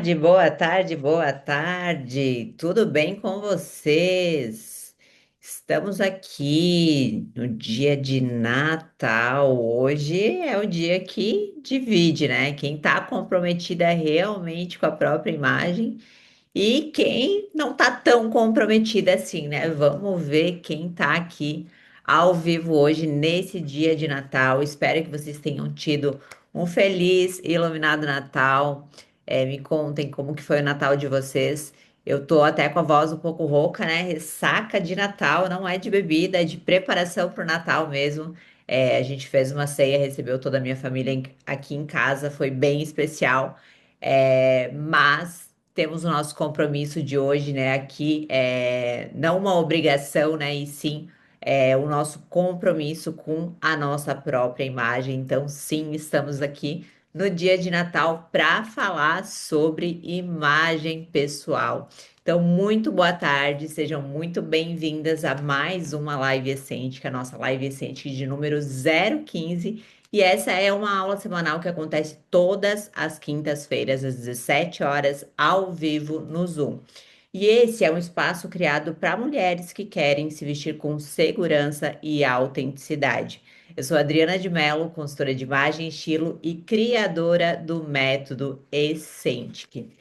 Boa tarde, boa tarde. Tudo bem com vocês? Estamos aqui no dia de Natal. Hoje é o dia que divide, né? Quem está comprometida realmente com a própria imagem e quem não está tão comprometida assim, né? Vamos ver quem está aqui ao vivo hoje, nesse dia de Natal. Espero que vocês tenham tido um feliz e iluminado Natal. Me contem como que foi o Natal de vocês. Eu tô até com a voz um pouco rouca, né? Ressaca de Natal, não é de bebida, é de preparação para o Natal mesmo. A gente fez uma ceia, recebeu toda a minha família aqui em casa, foi bem especial. Mas temos o nosso compromisso de hoje, né? Aqui não uma obrigação, né? E sim o nosso compromisso com a nossa própria imagem. Então, sim, estamos aqui no dia de Natal para falar sobre imagem pessoal. Então, muito boa tarde, sejam muito bem-vindas a mais uma Live Essêntica, a nossa Live Essêntica de número 015. E essa é uma aula semanal que acontece todas as quintas-feiras, às 17 horas, ao vivo no Zoom. E esse é um espaço criado para mulheres que querem se vestir com segurança e autenticidade. Eu sou Adriana de Mello, consultora de imagem e estilo e criadora do método Essentic.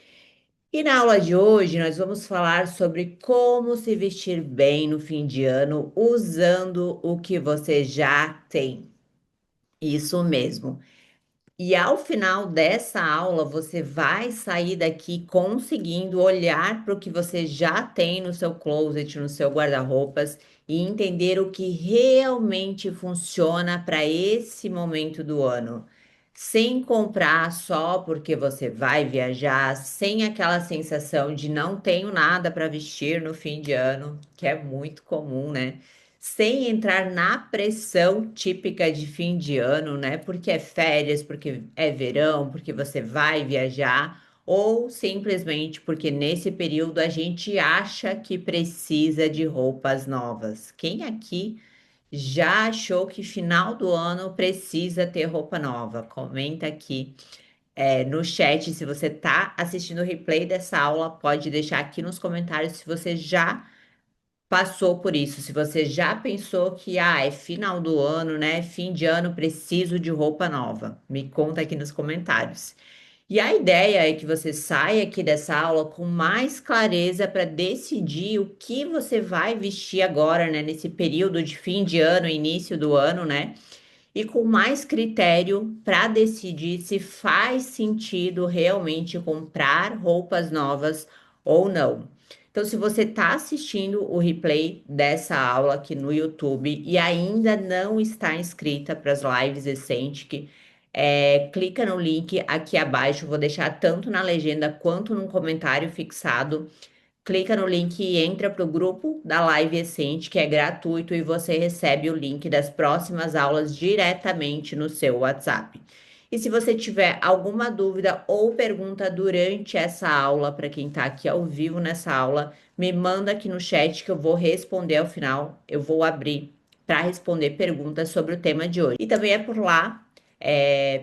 E na aula de hoje nós vamos falar sobre como se vestir bem no fim de ano usando o que você já tem. Isso mesmo. E ao final dessa aula, você vai sair daqui conseguindo olhar para o que você já tem no seu closet, no seu guarda-roupas e entender o que realmente funciona para esse momento do ano. Sem comprar só porque você vai viajar, sem aquela sensação de não tenho nada para vestir no fim de ano, que é muito comum, né? Sem entrar na pressão típica de fim de ano, né? Porque é férias, porque é verão, porque você vai viajar, ou simplesmente porque nesse período a gente acha que precisa de roupas novas. Quem aqui já achou que final do ano precisa ter roupa nova? Comenta aqui no chat se você está assistindo o replay dessa aula, pode deixar aqui nos comentários se você já passou por isso, se você já pensou que é final do ano, né? Fim de ano, preciso de roupa nova. Me conta aqui nos comentários. E a ideia é que você saia aqui dessa aula com mais clareza para decidir o que você vai vestir agora, né? Nesse período de fim de ano, início do ano, né? E com mais critério para decidir se faz sentido realmente comprar roupas novas ou não. Então, se você está assistindo o replay dessa aula aqui no YouTube e ainda não está inscrita para as lives Essentic, clica no link aqui abaixo, vou deixar tanto na legenda quanto no comentário fixado. Clica no link e entra para o grupo da Live Essente, que é gratuito e você recebe o link das próximas aulas diretamente no seu WhatsApp. E se você tiver alguma dúvida ou pergunta durante essa aula, para quem está aqui ao vivo nessa aula, me manda aqui no chat que eu vou responder ao final. Eu vou abrir para responder perguntas sobre o tema de hoje. E também é por lá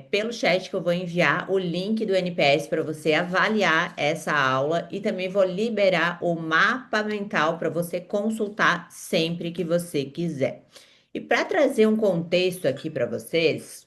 pelo chat que eu vou enviar o link do NPS para você avaliar essa aula e também vou liberar o mapa mental para você consultar sempre que você quiser. E para trazer um contexto aqui para vocês,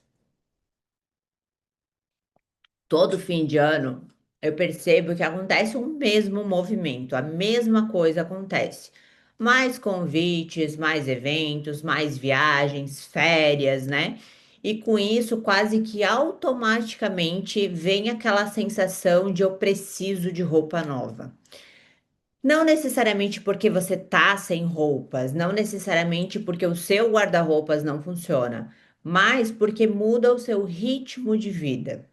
todo fim de ano eu percebo que acontece um mesmo movimento, a mesma coisa acontece. Mais convites, mais eventos, mais viagens, férias, né? E com isso, quase que automaticamente vem aquela sensação de eu preciso de roupa nova. Não necessariamente porque você tá sem roupas, não necessariamente porque o seu guarda-roupas não funciona, mas porque muda o seu ritmo de vida.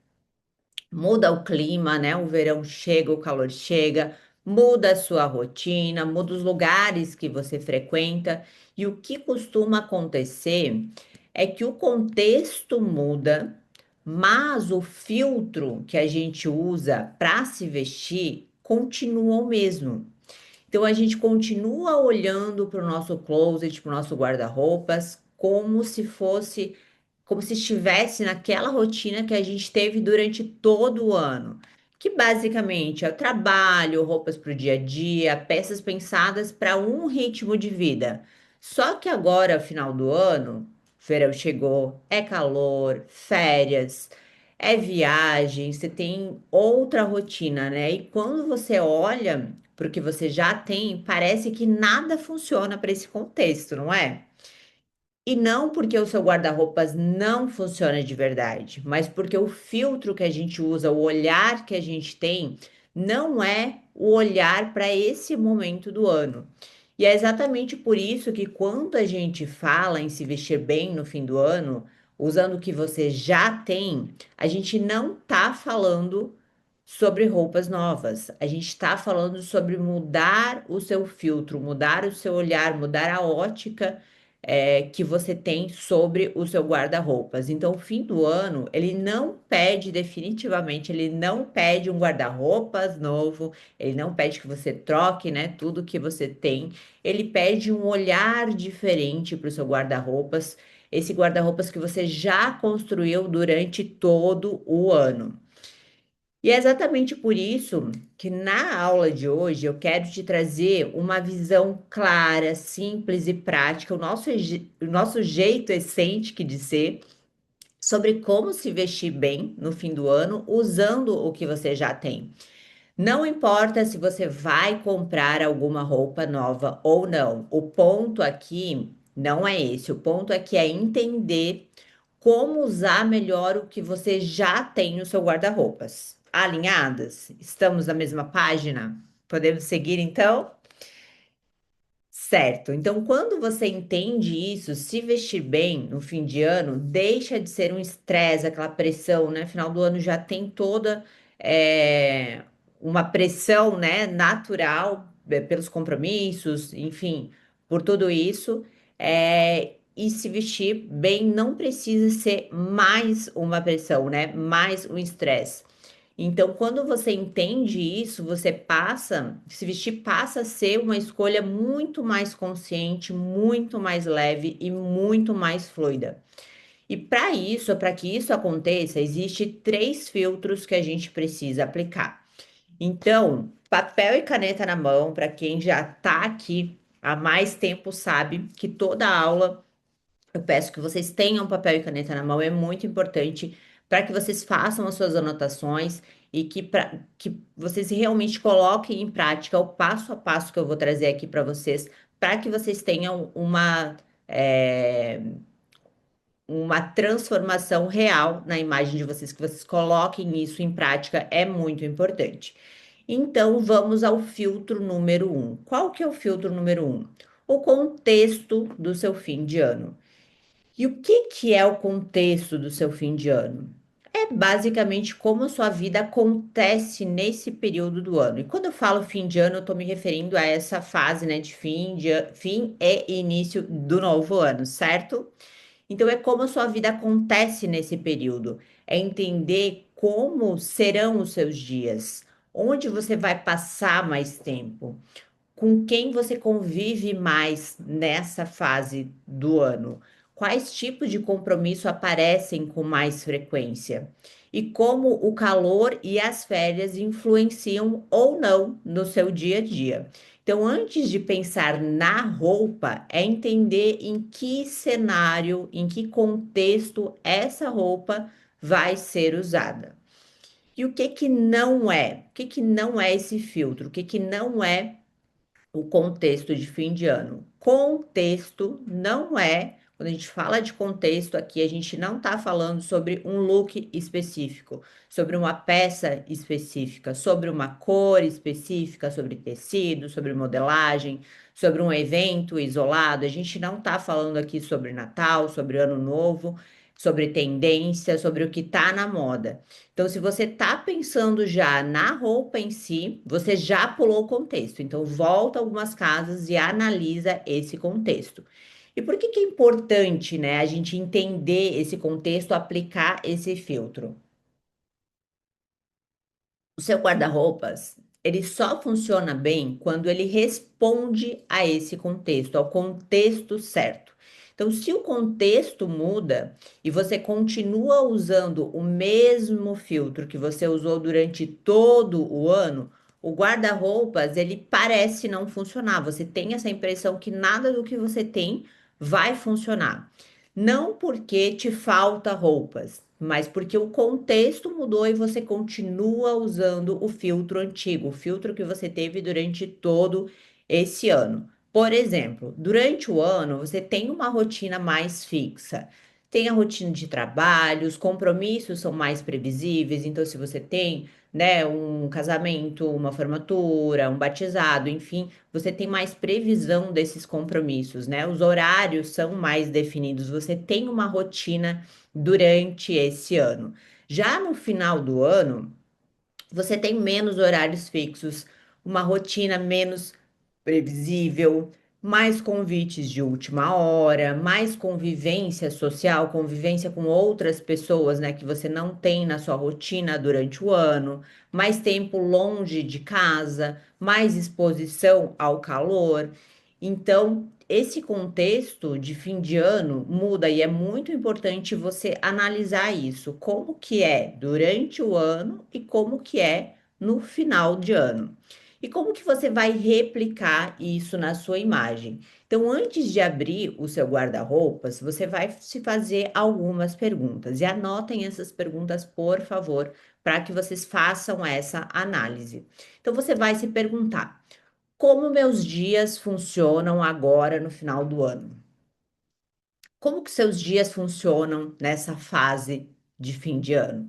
Muda o clima, né? O verão chega, o calor chega, muda a sua rotina, muda os lugares que você frequenta. E o que costuma acontecer é que o contexto muda, mas o filtro que a gente usa para se vestir continua o mesmo. Então a gente continua olhando para o nosso closet, para o nosso guarda-roupas, como se estivesse naquela rotina que a gente teve durante todo o ano. que basicamente é o trabalho, roupas para o dia a dia, peças pensadas para um ritmo de vida. Só que agora, final do ano, verão chegou, é calor, férias, é viagem, você tem outra rotina, né? E quando você olha para o que você já tem, parece que nada funciona para esse contexto, não é? E não porque o seu guarda-roupas não funciona de verdade, mas porque o filtro que a gente usa, o olhar que a gente tem, não é o olhar para esse momento do ano. E é exatamente por isso que quando a gente fala em se vestir bem no fim do ano, usando o que você já tem, a gente não está falando sobre roupas novas. A gente está falando sobre mudar o seu filtro, mudar o seu olhar, mudar a ótica que você tem sobre o seu guarda-roupas. Então, o fim do ano, ele não pede definitivamente, ele não pede um guarda-roupas novo, ele não pede que você troque, né, tudo que você tem. Ele pede um olhar diferente para o seu guarda-roupas, esse guarda-roupas que você já construiu durante todo o ano. E é exatamente por isso que na aula de hoje eu quero te trazer uma visão clara, simples e prática, o nosso jeito excêntrico de ser, sobre como se vestir bem no fim do ano, usando o que você já tem. Não importa se você vai comprar alguma roupa nova ou não, o ponto aqui não é esse, o ponto aqui é entender como usar melhor o que você já tem no seu guarda-roupas. Alinhadas? Estamos na mesma página? Podemos seguir então? Certo. Então, quando você entende isso, se vestir bem no fim de ano, deixa de ser um estresse, aquela pressão, né? Final do ano já tem toda é, uma pressão, né, natural, pelos compromissos, enfim, por tudo isso. E se vestir bem não precisa ser mais uma pressão, né? Mais um estresse. Então, quando você entende isso, você passa, se vestir passa a ser uma escolha muito mais consciente, muito mais leve e muito mais fluida. E para que isso aconteça, existe três filtros que a gente precisa aplicar. Então, papel e caneta na mão, para quem já está aqui há mais tempo sabe que toda aula eu peço que vocês tenham papel e caneta na mão, é muito importante para que vocês façam as suas anotações e que vocês realmente coloquem em prática o passo a passo que eu vou trazer aqui para vocês, para que vocês tenham é, uma transformação real na imagem de vocês, que vocês coloquem isso em prática, é muito importante. Então, vamos ao filtro número um. Qual que é o filtro número um? O contexto do seu fim de ano. E o que que é o contexto do seu fim de ano? É basicamente como a sua vida acontece nesse período do ano. E quando eu falo fim de ano, eu estou me referindo a essa fase, né, de fim e início do novo ano, certo? Então é como a sua vida acontece nesse período. É entender como serão os seus dias, onde você vai passar mais tempo, com quem você convive mais nessa fase do ano? Quais tipos de compromisso aparecem com mais frequência? E como o calor e as férias influenciam ou não no seu dia a dia? Então, antes de pensar na roupa, é entender em que cenário, em que contexto essa roupa vai ser usada. E o que que não é? O que que não é esse filtro? O que que não é o contexto de fim de ano? Contexto não é, quando a gente fala de contexto aqui, a gente não está falando sobre um look específico, sobre uma peça específica, sobre uma cor específica, sobre tecido, sobre modelagem, sobre um evento isolado. A gente não está falando aqui sobre Natal, sobre Ano Novo, sobre tendência, sobre o que está na moda. Então, se você está pensando já na roupa em si, você já pulou o contexto. Então, volta algumas casas e analisa esse contexto. E por que que é importante, né, a gente entender esse contexto, aplicar esse filtro? O seu guarda-roupas, ele só funciona bem quando ele responde a esse contexto, ao contexto certo. Então, se o contexto muda e você continua usando o mesmo filtro que você usou durante todo o ano, o guarda-roupas, ele parece não funcionar. Você tem essa impressão que nada do que você tem vai funcionar. Não porque te falta roupas, mas porque o contexto mudou e você continua usando o filtro antigo, o filtro que você teve durante todo esse ano. Por exemplo, durante o ano você tem uma rotina mais fixa. Tem a rotina de trabalho, os compromissos são mais previsíveis. Então, se você tem, né, um casamento, uma formatura, um batizado, enfim, você tem mais previsão desses compromissos, né? Os horários são mais definidos. Você tem uma rotina durante esse ano. Já no final do ano, você tem menos horários fixos, uma rotina menos previsível, mais convites de última hora, mais convivência social, convivência com outras pessoas, né, que você não tem na sua rotina durante o ano, mais tempo longe de casa, mais exposição ao calor. Então, esse contexto de fim de ano muda e é muito importante você analisar isso, como que é durante o ano e como que é no final de ano. E como que você vai replicar isso na sua imagem? Então, antes de abrir o seu guarda-roupas, você vai se fazer algumas perguntas. E anotem essas perguntas, por favor, para que vocês façam essa análise. Então, você vai se perguntar: como meus dias funcionam agora no final do ano? Como que seus dias funcionam nessa fase de fim de ano?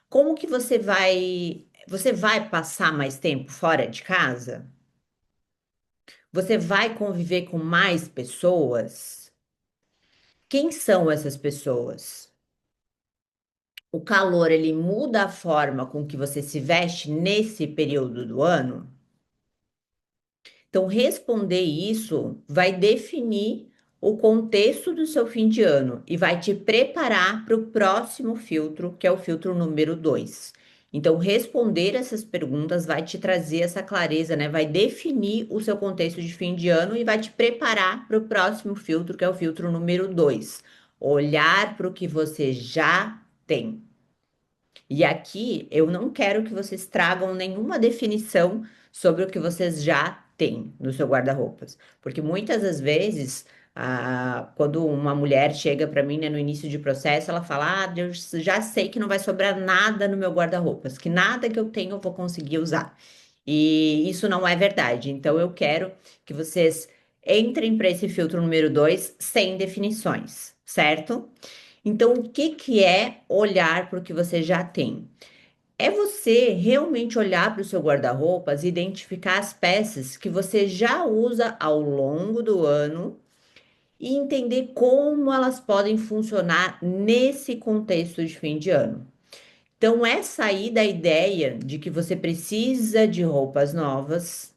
Como que você vai passar mais tempo fora de casa? Você vai conviver com mais pessoas? Quem são essas pessoas? O calor, ele muda a forma com que você se veste nesse período do ano? Então, responder isso vai definir o contexto do seu fim de ano e vai te preparar para o próximo filtro, que é o filtro número 2. Então, responder essas perguntas vai te trazer essa clareza, né? Vai definir o seu contexto de fim de ano e vai te preparar para o próximo filtro, que é o filtro número 2. Olhar para o que você já tem. E aqui eu não quero que vocês tragam nenhuma definição sobre o que vocês já têm no seu guarda-roupas, porque muitas das vezes, quando uma mulher chega para mim, né, no início de processo, ela fala: eu já sei que não vai sobrar nada no meu guarda-roupas, que nada que eu tenho eu vou conseguir usar. E isso não é verdade. Então eu quero que vocês entrem para esse filtro número 2 sem definições, certo? Então, o que que é olhar para o que você já tem? É você realmente olhar para o seu guarda-roupas e identificar as peças que você já usa ao longo do ano e entender como elas podem funcionar nesse contexto de fim de ano. Então, é sair da ideia de que você precisa de roupas novas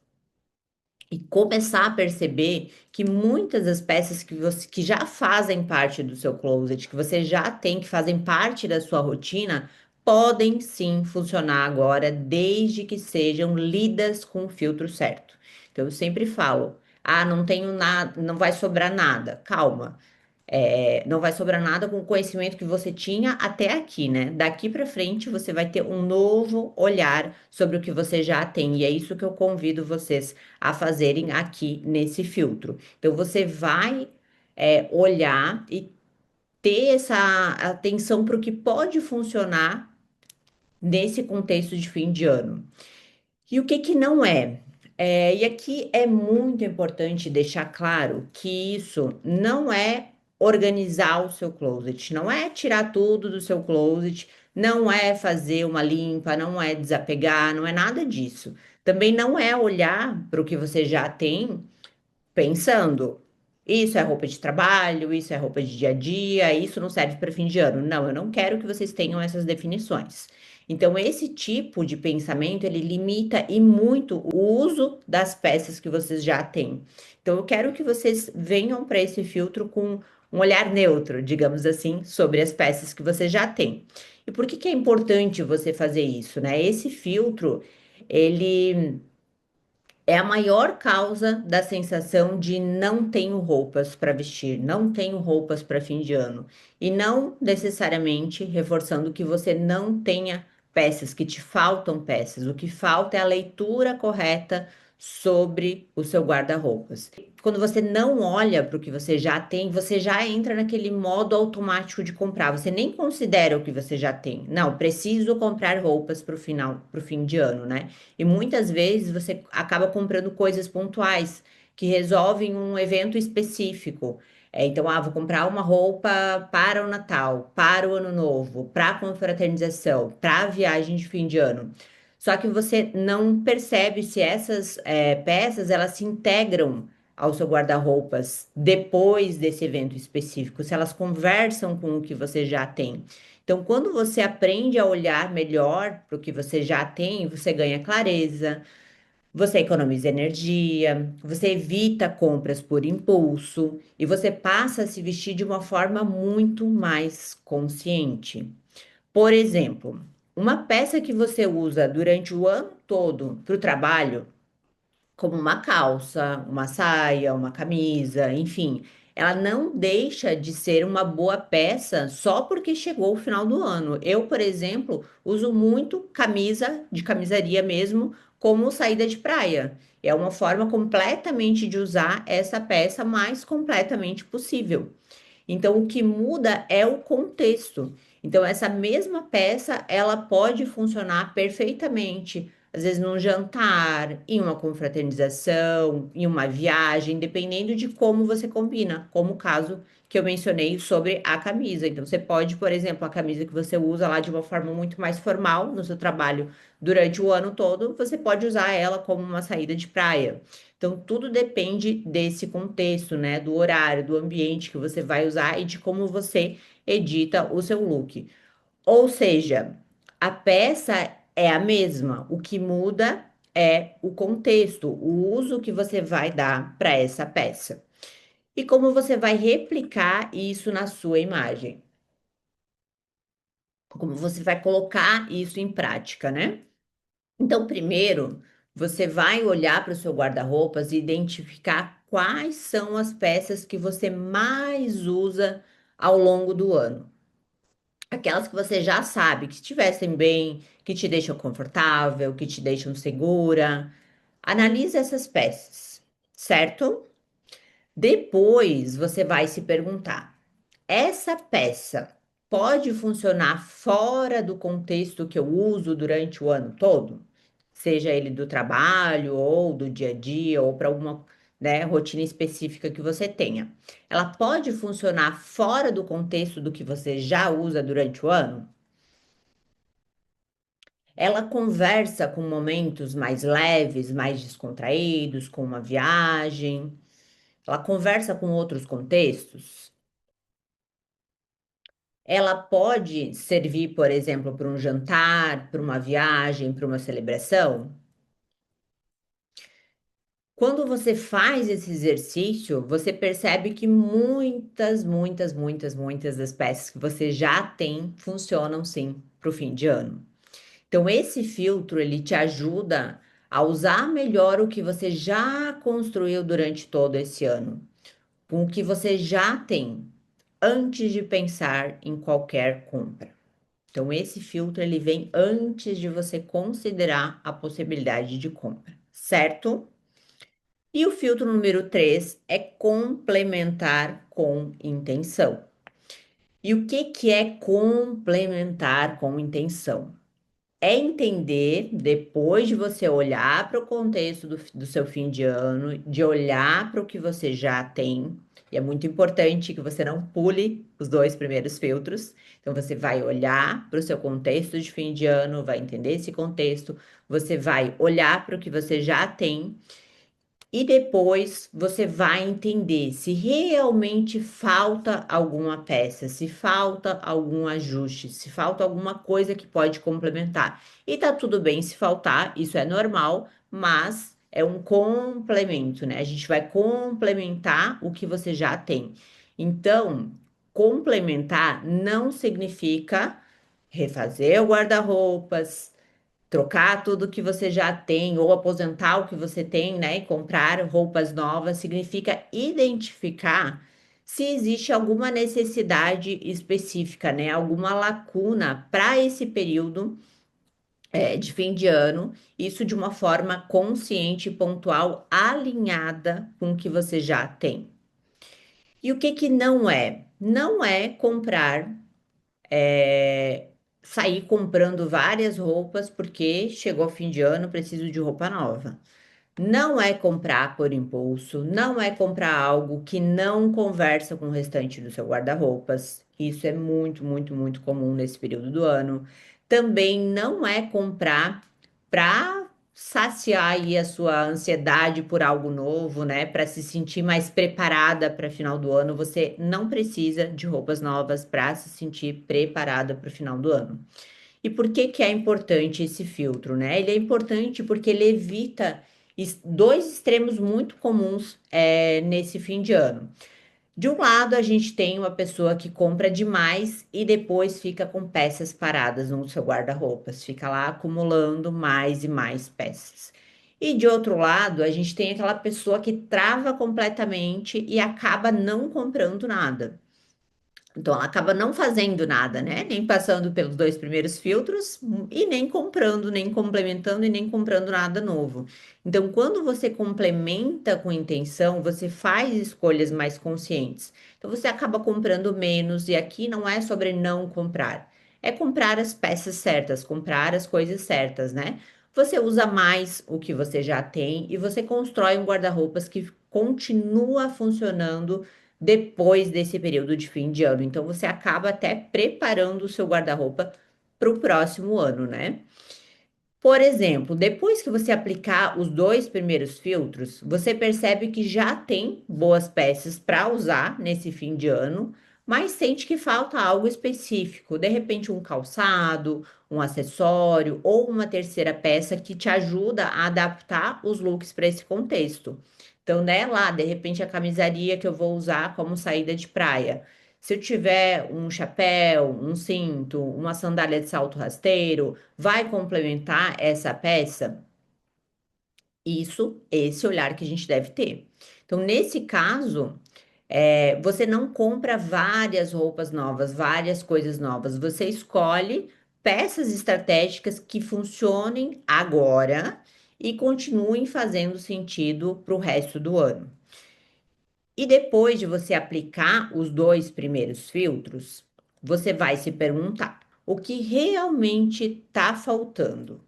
e começar a perceber que muitas das peças que já fazem parte do seu closet, que você já tem, que fazem parte da sua rotina, podem sim funcionar agora, desde que sejam lidas com o filtro certo. Então eu sempre falo: ah, não tenho nada, não vai sobrar nada. Calma. Não vai sobrar nada com o conhecimento que você tinha até aqui, né? Daqui para frente você vai ter um novo olhar sobre o que você já tem, e é isso que eu convido vocês a fazerem aqui nesse filtro. Então você vai olhar e ter essa atenção para o que pode funcionar nesse contexto de fim de ano. E o que que não é? E aqui é muito importante deixar claro que isso não é organizar o seu closet, não é tirar tudo do seu closet, não é fazer uma limpa, não é desapegar, não é nada disso. Também não é olhar para o que você já tem pensando, isso é roupa de trabalho, isso é roupa de dia a dia, isso não serve para fim de ano. Não, eu não quero que vocês tenham essas definições. Então, esse tipo de pensamento, ele limita e muito o uso das peças que vocês já têm. Então, eu quero que vocês venham para esse filtro com um olhar neutro, digamos assim, sobre as peças que você já têm. E por que que é importante você fazer isso, né? Esse filtro, ele É a maior causa da sensação de não tenho roupas para vestir, não tenho roupas para fim de ano. E não necessariamente reforçando que você não tenha peças, que te faltam peças. O que falta é a leitura correta sobre o seu guarda-roupas. Quando você não olha para o que você já tem, você já entra naquele modo automático de comprar. Você nem considera o que você já tem. Não, preciso comprar roupas para o final, para o fim de ano, né? E muitas vezes você acaba comprando coisas pontuais que resolvem um evento específico. Então, vou comprar uma roupa para o Natal, para o Ano Novo, para a confraternização, para a viagem de fim de ano. Só que você não percebe se essas peças elas se integram ao seu guarda-roupas depois desse evento específico, se elas conversam com o que você já tem. Então, quando você aprende a olhar melhor para o que você já tem, você ganha clareza, você economiza energia, você evita compras por impulso e você passa a se vestir de uma forma muito mais consciente. Por exemplo, uma peça que você usa durante o ano todo para o trabalho como uma calça, uma saia, uma camisa, enfim, ela não deixa de ser uma boa peça só porque chegou o final do ano. Eu, por exemplo, uso muito camisa de camisaria mesmo como saída de praia. É uma forma completamente de usar essa peça mais completamente possível. Então, o que muda é o contexto. Então, essa mesma peça, ela pode funcionar perfeitamente, às vezes num jantar, em uma confraternização, em uma viagem, dependendo de como você combina, como o caso que eu mencionei sobre a camisa. Então, você pode, por exemplo, a camisa que você usa lá de uma forma muito mais formal no seu trabalho durante o ano todo, você pode usar ela como uma saída de praia. Então, tudo depende desse contexto, né? Do horário, do ambiente que você vai usar e de como você edita o seu look. Ou seja, a peça é a mesma, o que muda é o contexto, o uso que você vai dar para essa peça. E como você vai replicar isso na sua imagem. Como você vai colocar isso em prática, né? Então, primeiro, você vai olhar para o seu guarda-roupas e identificar quais são as peças que você mais usa ao longo do ano. Aquelas que você já sabe que te vestem bem, que te deixam confortável, que te deixam segura. Analise essas peças, certo? Depois você vai se perguntar: essa peça pode funcionar fora do contexto que eu uso durante o ano todo? Seja ele do trabalho ou do dia a dia ou para alguma, né, rotina específica que você tenha. Ela pode funcionar fora do contexto do que você já usa durante o ano? Ela conversa com momentos mais leves, mais descontraídos, com uma viagem. Ela conversa com outros contextos. Ela pode servir, por exemplo, para um jantar, para uma viagem, para uma celebração. Quando você faz esse exercício, você percebe que muitas das peças que você já tem funcionam sim para o fim de ano. Então, esse filtro ele te ajuda a usar melhor o que você já construiu durante todo esse ano, com o que você já tem, antes de pensar em qualquer compra. Então, esse filtro ele vem antes de você considerar a possibilidade de compra, certo? E o filtro número 3 é complementar com intenção. E o que que é complementar com intenção? É entender, depois de você olhar para o contexto do seu fim de ano, de olhar para o que você já tem, e é muito importante que você não pule os dois primeiros filtros. Então, você vai olhar para o seu contexto de fim de ano, vai entender esse contexto, você vai olhar para o que você já tem e depois você vai entender se realmente falta alguma peça, se falta algum ajuste, se falta alguma coisa que pode complementar. E tá tudo bem se faltar, isso é normal, mas é um complemento, né? A gente vai complementar o que você já tem. Então, complementar não significa refazer o guarda-roupas, Trocar tudo que você já tem ou aposentar o que você tem, né, e comprar roupas novas significa identificar se existe alguma necessidade específica, né, alguma lacuna para esse período de fim de ano, isso de uma forma consciente, pontual, alinhada com o que você já tem. E o que que não é? Não é comprar, é, sair comprando várias roupas porque chegou o fim de ano, preciso de roupa nova. Não é comprar por impulso, não é comprar algo que não conversa com o restante do seu guarda-roupas. Isso é muito, muito, muito comum nesse período do ano. Também não é comprar para saciar aí a sua ansiedade por algo novo, né? Para se sentir mais preparada para final do ano. Você não precisa de roupas novas para se sentir preparada para o final do ano. E por que que é importante esse filtro, né? Ele é importante porque ele evita dois extremos muito comuns nesse fim de ano. De um lado, a gente tem uma pessoa que compra demais e depois fica com peças paradas no seu guarda-roupas, fica lá acumulando mais e mais peças. E de outro lado, a gente tem aquela pessoa que trava completamente e acaba não comprando nada. Então, ela acaba não fazendo nada, né? Nem passando pelos dois primeiros filtros e nem comprando, nem complementando e nem comprando nada novo. Então, quando você complementa com intenção, você faz escolhas mais conscientes. Então, você acaba comprando menos, e aqui não é sobre não comprar, é comprar as peças certas, comprar as coisas certas, né? Você usa mais o que você já tem e você constrói um guarda-roupas que continua funcionando depois desse período de fim de ano. Então, você acaba até preparando o seu guarda-roupa para o próximo ano, né? Por exemplo, depois que você aplicar os dois primeiros filtros, você percebe que já tem boas peças para usar nesse fim de ano, mas sente que falta algo específico, de repente um calçado, um acessório ou uma terceira peça que te ajuda a adaptar os looks para esse contexto. Então, né, lá, de repente a camisaria que eu vou usar como saída de praia. Se eu tiver um chapéu, um cinto, uma sandália de salto rasteiro, vai complementar essa peça? Isso, esse olhar que a gente deve ter. Então, nesse caso, você não compra várias roupas novas, várias coisas novas. Você escolhe peças estratégicas que funcionem agora e continuem fazendo sentido para o resto do ano. E depois de você aplicar os dois primeiros filtros, você vai se perguntar o que realmente está faltando.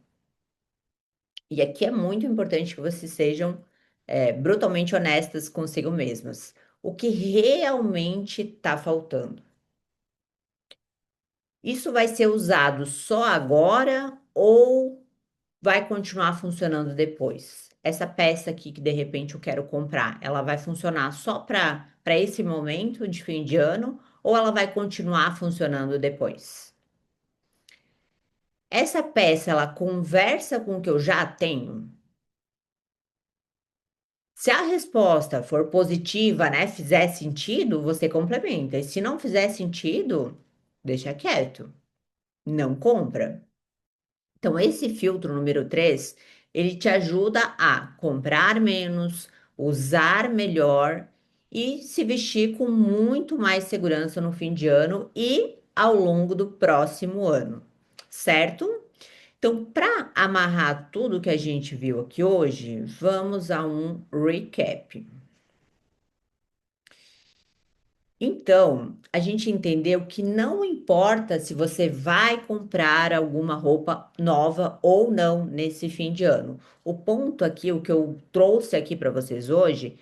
E aqui é muito importante que vocês sejam brutalmente honestas consigo mesmas. O que realmente está faltando? Isso vai ser usado só agora ou vai continuar funcionando depois? Essa peça aqui que de repente eu quero comprar, ela vai funcionar só para esse momento de fim de ano ou ela vai continuar funcionando depois? Essa peça ela conversa com o que eu já tenho? Se a resposta for positiva, né, fizer sentido, você complementa. E se não fizer sentido, deixa quieto, não compra. Então, esse filtro número 3, ele te ajuda a comprar menos, usar melhor e se vestir com muito mais segurança no fim de ano e ao longo do próximo ano, certo? Então, para amarrar tudo que a gente viu aqui hoje, vamos a um recap. Então, a gente entendeu que não importa se você vai comprar alguma roupa nova ou não nesse fim de ano. O ponto aqui, o que eu trouxe aqui para vocês hoje,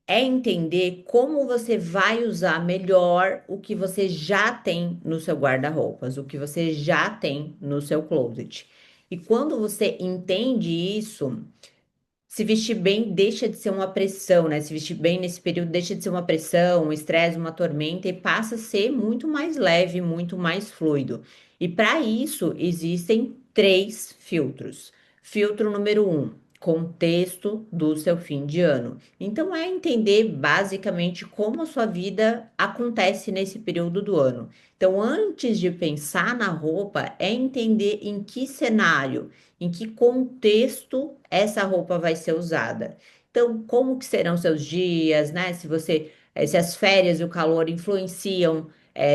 é entender como você vai usar melhor o que você já tem no seu guarda-roupas, o que você já tem no seu closet. E quando você entende isso, se vestir bem deixa de ser uma pressão, né? Se vestir bem nesse período deixa de ser uma pressão, um estresse, uma tormenta e passa a ser muito mais leve, muito mais fluido. E para isso existem três filtros. Filtro número um. contexto do seu fim de ano. Então, é entender basicamente como a sua vida acontece nesse período do ano. Então, antes de pensar na roupa, é entender em que cenário, em que contexto essa roupa vai ser usada. Então, como que serão seus dias, né? Se as férias e o calor influenciam,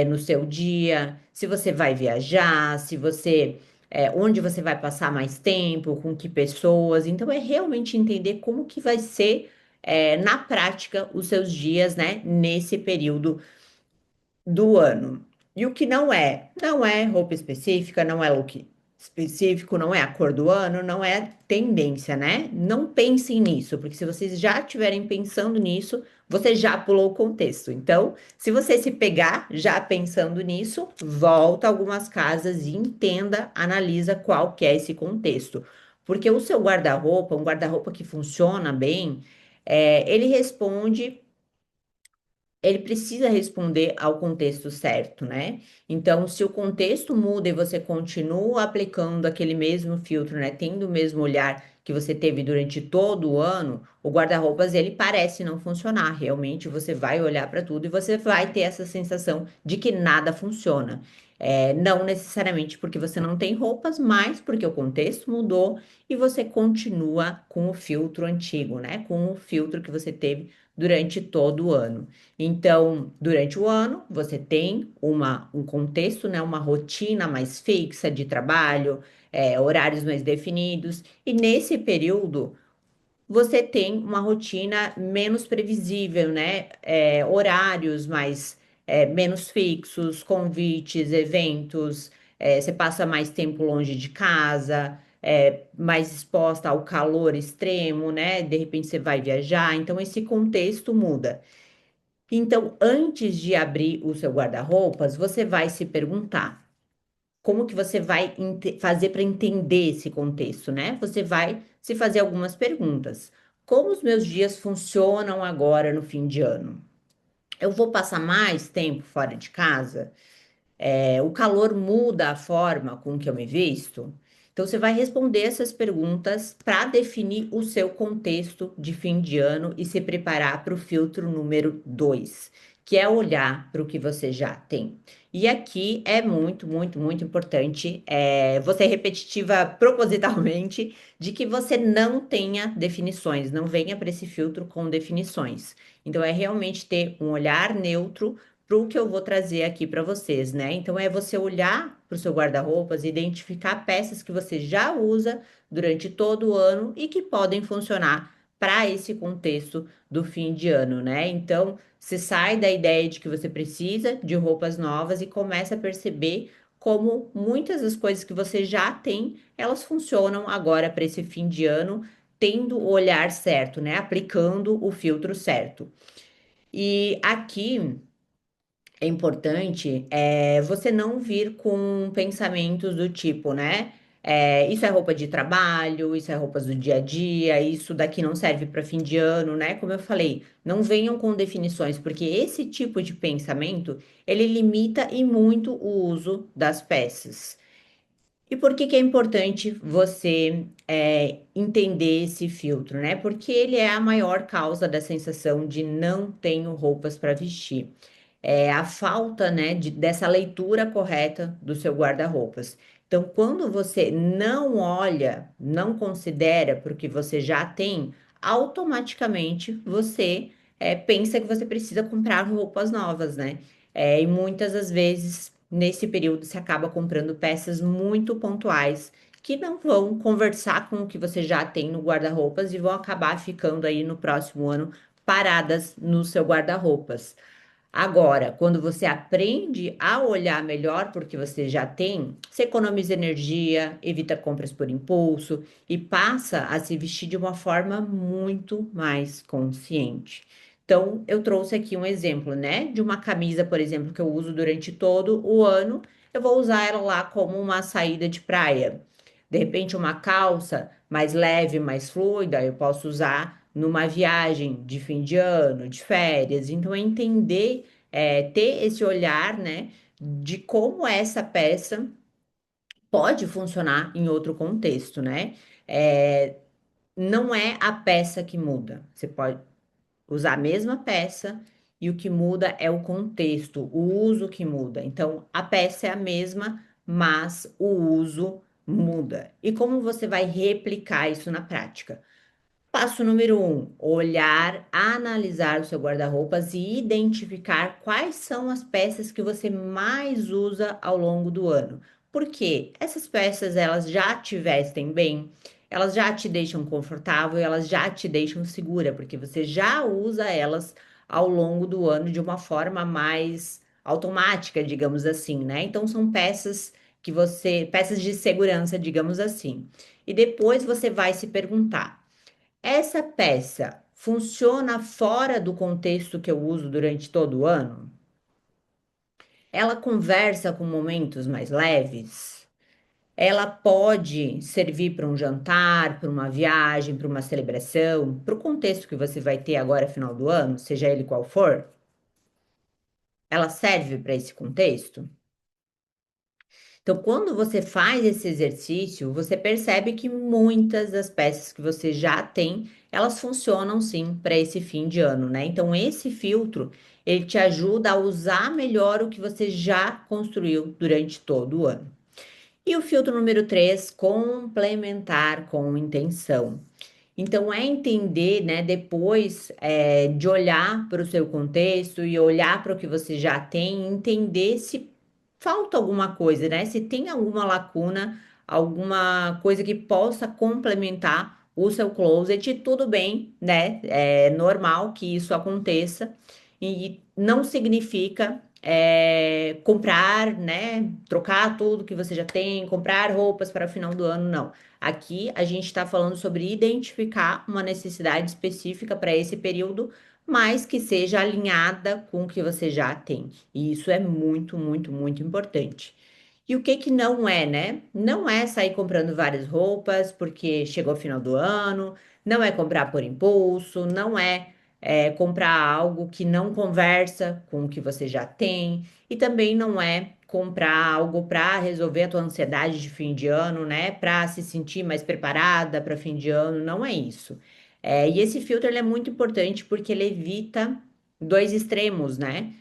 no seu dia, se você vai viajar, se você onde você vai passar mais tempo, com que pessoas. Então, é realmente entender como que vai ser, na prática, os seus dias, né, nesse período do ano. E o que não é? Não é roupa específica, não é look específico, não é a cor do ano, não é tendência, né? Não pensem nisso, porque se vocês já estiverem pensando nisso, você já pulou o contexto. Então, se você se pegar já pensando nisso, volta algumas casas e entenda, analisa qual que é esse contexto. Porque o seu guarda-roupa, um guarda-roupa que funciona bem, ele responde, ele precisa responder ao contexto certo, né? Então, se o contexto muda e você continua aplicando aquele mesmo filtro, né, tendo o mesmo olhar que você teve durante todo o ano, o guarda-roupas ele parece não funcionar. Realmente, você vai olhar para tudo e você vai ter essa sensação de que nada funciona. Não necessariamente porque você não tem roupas, mas porque o contexto mudou e você continua com o filtro antigo, né? Com o filtro que você teve durante todo o ano. Então, durante o ano, você tem um contexto, né, uma rotina mais fixa de trabalho, horários mais definidos, e nesse período você tem uma rotina menos previsível, né? Horários menos fixos, convites, eventos, você passa mais tempo longe de casa. Mais exposta ao calor extremo, né? De repente você vai viajar, então esse contexto muda. Então, antes de abrir o seu guarda-roupas, você vai se perguntar como que você vai fazer para entender esse contexto, né? Você vai se fazer algumas perguntas. Como os meus dias funcionam agora no fim de ano? Eu vou passar mais tempo fora de casa? O calor muda a forma com que eu me visto? Então, você vai responder essas perguntas para definir o seu contexto de fim de ano e se preparar para o filtro número 2, que é olhar para o que você já tem. E aqui é muito, muito, muito importante, você é repetitiva propositalmente de que você não tenha definições, não venha para esse filtro com definições. Então, é realmente ter um olhar neutro para o que eu vou trazer aqui para vocês, né? Então, é você olhar para o seu guarda-roupas e identificar peças que você já usa durante todo o ano e que podem funcionar para esse contexto do fim de ano, né? Então, você sai da ideia de que você precisa de roupas novas e começa a perceber como muitas das coisas que você já tem, elas funcionam agora para esse fim de ano, tendo o olhar certo, né? Aplicando o filtro certo. E aqui é importante você não vir com pensamentos do tipo, né? Isso é roupa de trabalho, isso é roupas do dia a dia, isso daqui não serve para fim de ano, né? Como eu falei, não venham com definições, porque esse tipo de pensamento ele limita e muito o uso das peças. E por que que é importante você entender esse filtro, né? Porque ele é a maior causa da sensação de não tenho roupas para vestir. A falta, né, dessa leitura correta do seu guarda-roupas. Então, quando você não olha, não considera para o que você já tem, automaticamente você pensa que você precisa comprar roupas novas, né? E muitas das vezes, nesse período, você acaba comprando peças muito pontuais que não vão conversar com o que você já tem no guarda-roupas e vão acabar ficando aí no próximo ano paradas no seu guarda-roupas. Agora, quando você aprende a olhar melhor porque você já tem, você economiza energia, evita compras por impulso e passa a se vestir de uma forma muito mais consciente. Então, eu trouxe aqui um exemplo, né, de uma camisa, por exemplo, que eu uso durante todo o ano. Eu vou usar ela lá como uma saída de praia. De repente, uma calça mais leve, mais fluida, eu posso usar numa viagem de fim de ano, de férias. Então, é entender, ter esse olhar, né, de como essa peça pode funcionar em outro contexto, né? É, não é a peça que muda. Você pode usar a mesma peça e o que muda é o contexto, o uso que muda. Então, a peça é a mesma, mas o uso muda. E como você vai replicar isso na prática? Passo número um, olhar, analisar o seu guarda-roupas e identificar quais são as peças que você mais usa ao longo do ano. Porque essas peças, elas já te vestem bem, elas já te deixam confortável, elas já te deixam segura, porque você já usa elas ao longo do ano de uma forma mais automática, digamos assim, né? Então são peças que peças de segurança, digamos assim. E depois você vai se perguntar: essa peça funciona fora do contexto que eu uso durante todo o ano? Ela conversa com momentos mais leves? Ela pode servir para um jantar, para uma viagem, para uma celebração, para o contexto que você vai ter agora, final do ano, seja ele qual for? Ela serve para esse contexto? Então, quando você faz esse exercício, você percebe que muitas das peças que você já tem, elas funcionam sim para esse fim de ano, né? Então, esse filtro, ele te ajuda a usar melhor o que você já construiu durante todo o ano. E o filtro número 3, complementar com intenção. Então, é entender, né, depois de olhar para o seu contexto e olhar para o que você já tem, entender se falta alguma coisa, né? Se tem alguma lacuna, alguma coisa que possa complementar o seu closet, tudo bem, né? É normal que isso aconteça e não significa comprar, né? Trocar tudo que você já tem, comprar roupas para o final do ano, não. Aqui a gente está falando sobre identificar uma necessidade específica para esse período, mas que seja alinhada com o que você já tem. E isso é muito, muito, muito importante. E o que que não é, né? Não é sair comprando várias roupas porque chegou o final do ano, não é comprar por impulso, não comprar algo que não conversa com o que você já tem, e também não é comprar algo para resolver a tua ansiedade de fim de ano, né? Para se sentir mais preparada para fim de ano, não é isso. E esse filtro ele é muito importante porque ele evita dois extremos, né?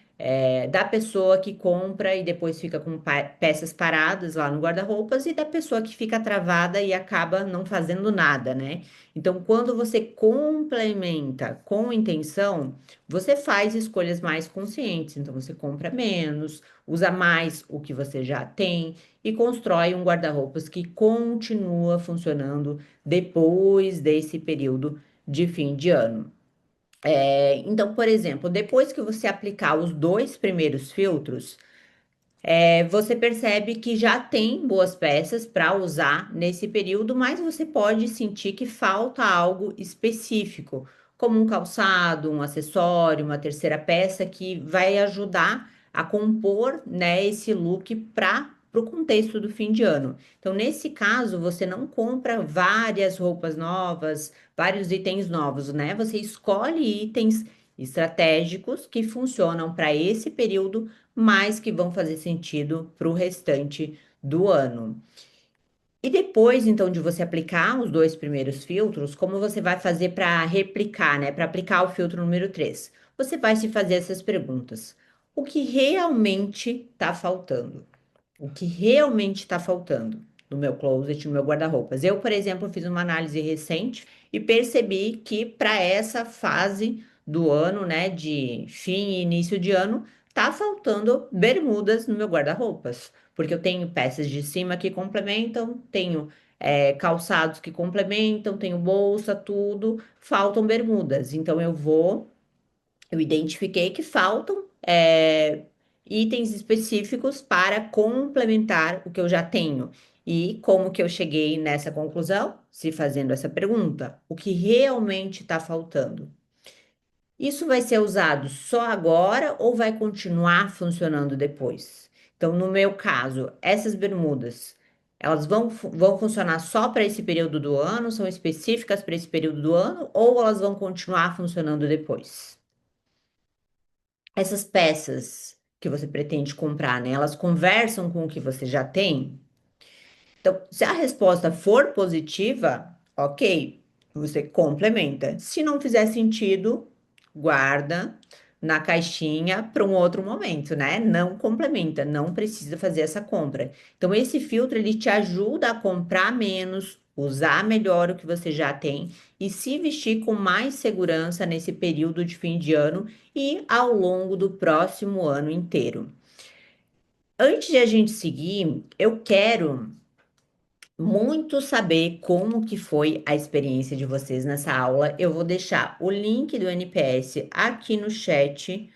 Da pessoa que compra e depois fica com peças paradas lá no guarda-roupas e da pessoa que fica travada e acaba não fazendo nada, né? Então, quando você complementa com intenção, você faz escolhas mais conscientes. Então, você compra menos, usa mais o que você já tem e constrói um guarda-roupas que continua funcionando depois desse período de fim de ano. Então, por exemplo, depois que você aplicar os dois primeiros filtros, você percebe que já tem boas peças para usar nesse período, mas você pode sentir que falta algo específico, como um calçado, um acessório, uma terceira peça que vai ajudar a compor, né, esse look para o contexto do fim de ano. Então, nesse caso, você não compra várias roupas novas, vários itens novos, né? Você escolhe itens estratégicos que funcionam para esse período, mas que vão fazer sentido para o restante do ano. E depois, então, de você aplicar os dois primeiros filtros, como você vai fazer para replicar, né? Para aplicar o filtro número 3? Você vai se fazer essas perguntas. O que realmente está faltando? O que realmente está faltando no meu closet, no meu guarda-roupas? Eu, por exemplo, fiz uma análise recente e percebi que para essa fase do ano, né, de fim e início de ano, tá faltando bermudas no meu guarda-roupas, porque eu tenho peças de cima que complementam, tenho calçados que complementam, tenho bolsa, tudo, faltam bermudas. Então eu identifiquei que faltam itens específicos para complementar o que eu já tenho. E como que eu cheguei nessa conclusão? Se fazendo essa pergunta, o que realmente está faltando? Isso vai ser usado só agora ou vai continuar funcionando depois? Então, no meu caso, essas bermudas, elas vão funcionar só para esse período do ano, são específicas para esse período do ano, ou elas vão continuar funcionando depois? Essas peças que você pretende comprar, né? Elas conversam com o que você já tem? Então, se a resposta for positiva, ok, Você complementa. Se não fizer sentido, guarda na caixinha para um outro momento, né? Não complementa, não precisa fazer essa compra. Então, esse filtro ele te ajuda a comprar menos, usar melhor o que você já tem e se vestir com mais segurança nesse período de fim de ano e ao longo do próximo ano inteiro. Antes de a gente seguir, eu quero muito saber como que foi a experiência de vocês nessa aula. Eu vou deixar o link do NPS aqui no chat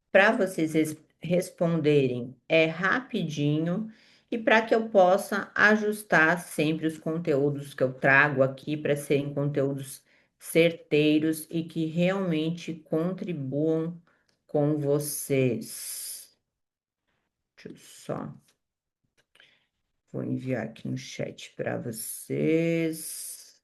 para vocês responderem. É rapidinho e para que eu possa ajustar sempre os conteúdos que eu trago aqui para serem conteúdos certeiros e que realmente contribuam com vocês. Deixa eu só, vou enviar aqui no chat para vocês.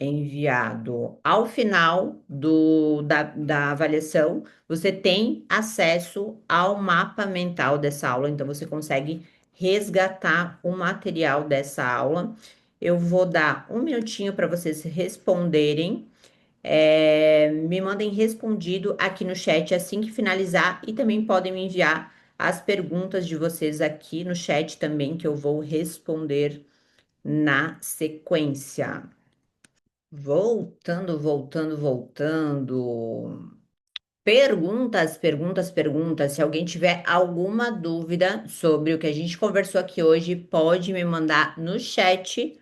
Enviado ao final da avaliação, você tem acesso ao mapa mental dessa aula, então você consegue resgatar o material dessa aula. Eu vou dar um minutinho para vocês responderem. Me mandem respondido aqui no chat assim que finalizar e também podem me enviar as perguntas de vocês aqui no chat também, que eu vou responder na sequência. Voltando. Perguntas, perguntas, perguntas. Se alguém tiver alguma dúvida sobre o que a gente conversou aqui hoje, pode me mandar no chat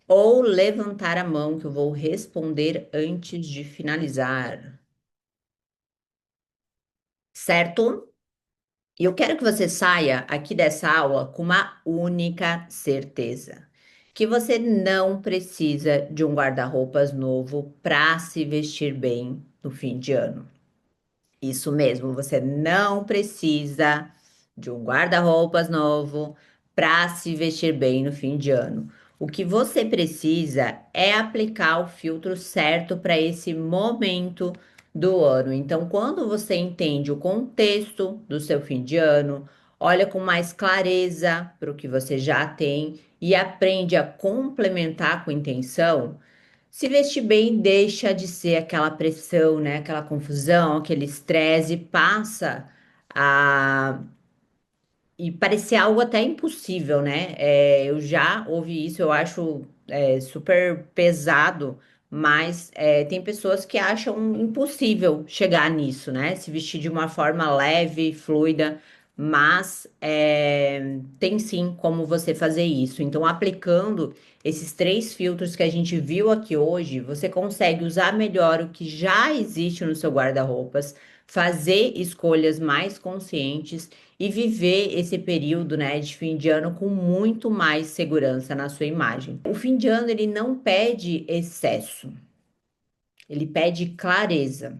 ou levantar a mão que eu vou responder antes de finalizar. Certo? E eu quero que você saia aqui dessa aula com uma única certeza. Que você não precisa de um guarda-roupas novo para se vestir bem no fim de ano. Isso mesmo, você não precisa de um guarda-roupas novo para se vestir bem no fim de ano. O que você precisa é aplicar o filtro certo para esse momento do ano. Então, quando você entende o contexto do seu fim de ano, olha com mais clareza para o que você já tem e aprende a complementar com intenção. Se vestir bem deixa de ser aquela pressão, né? Aquela confusão, aquele estresse, e passa a e parecia algo até impossível, né? Eu já ouvi isso, eu acho super pesado, mas tem pessoas que acham impossível chegar nisso, né? Se vestir de uma forma leve, fluida, mas tem sim como você fazer isso. Então, aplicando esses três filtros que a gente viu aqui hoje, você consegue usar melhor o que já existe no seu guarda-roupas, fazer escolhas mais conscientes e viver esse período, né, de fim de ano com muito mais segurança na sua imagem. O fim de ano ele não pede excesso, ele pede clareza.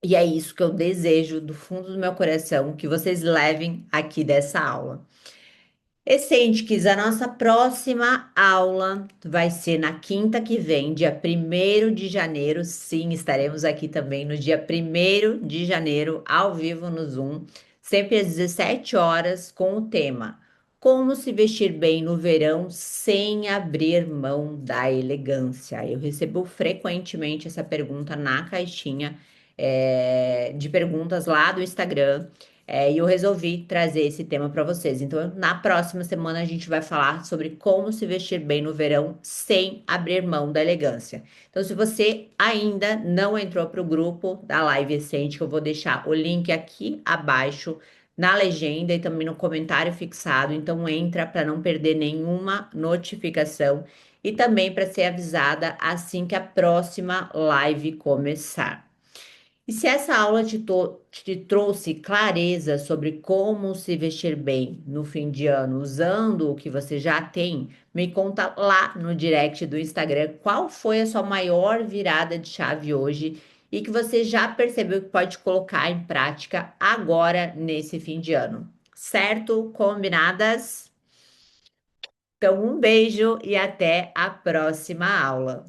E é isso que eu desejo do fundo do meu coração que vocês levem aqui dessa aula. Excêntricos, a nossa próxima aula vai ser na quinta que vem, dia 1º de janeiro. Sim, estaremos aqui também no dia 1º de janeiro, ao vivo no Zoom, sempre às 17 horas, com o tema Como se vestir bem no verão sem abrir mão da elegância. Eu recebo frequentemente essa pergunta na caixinha, de perguntas lá do Instagram. E eu resolvi trazer esse tema para vocês. Então, na próxima semana, a gente vai falar sobre como se vestir bem no verão sem abrir mão da elegância. Então, se você ainda não entrou para o grupo da Live Essente, eu vou deixar o link aqui abaixo na legenda e também no comentário fixado. Então, entra para não perder nenhuma notificação e também para ser avisada assim que a próxima live começar. E se essa aula te trouxe clareza sobre como se vestir bem no fim de ano, usando o que você já tem, me conta lá no direct do Instagram qual foi a sua maior virada de chave hoje e que você já percebeu que pode colocar em prática agora nesse fim de ano. Certo? Combinadas? Então, um beijo e até a próxima aula.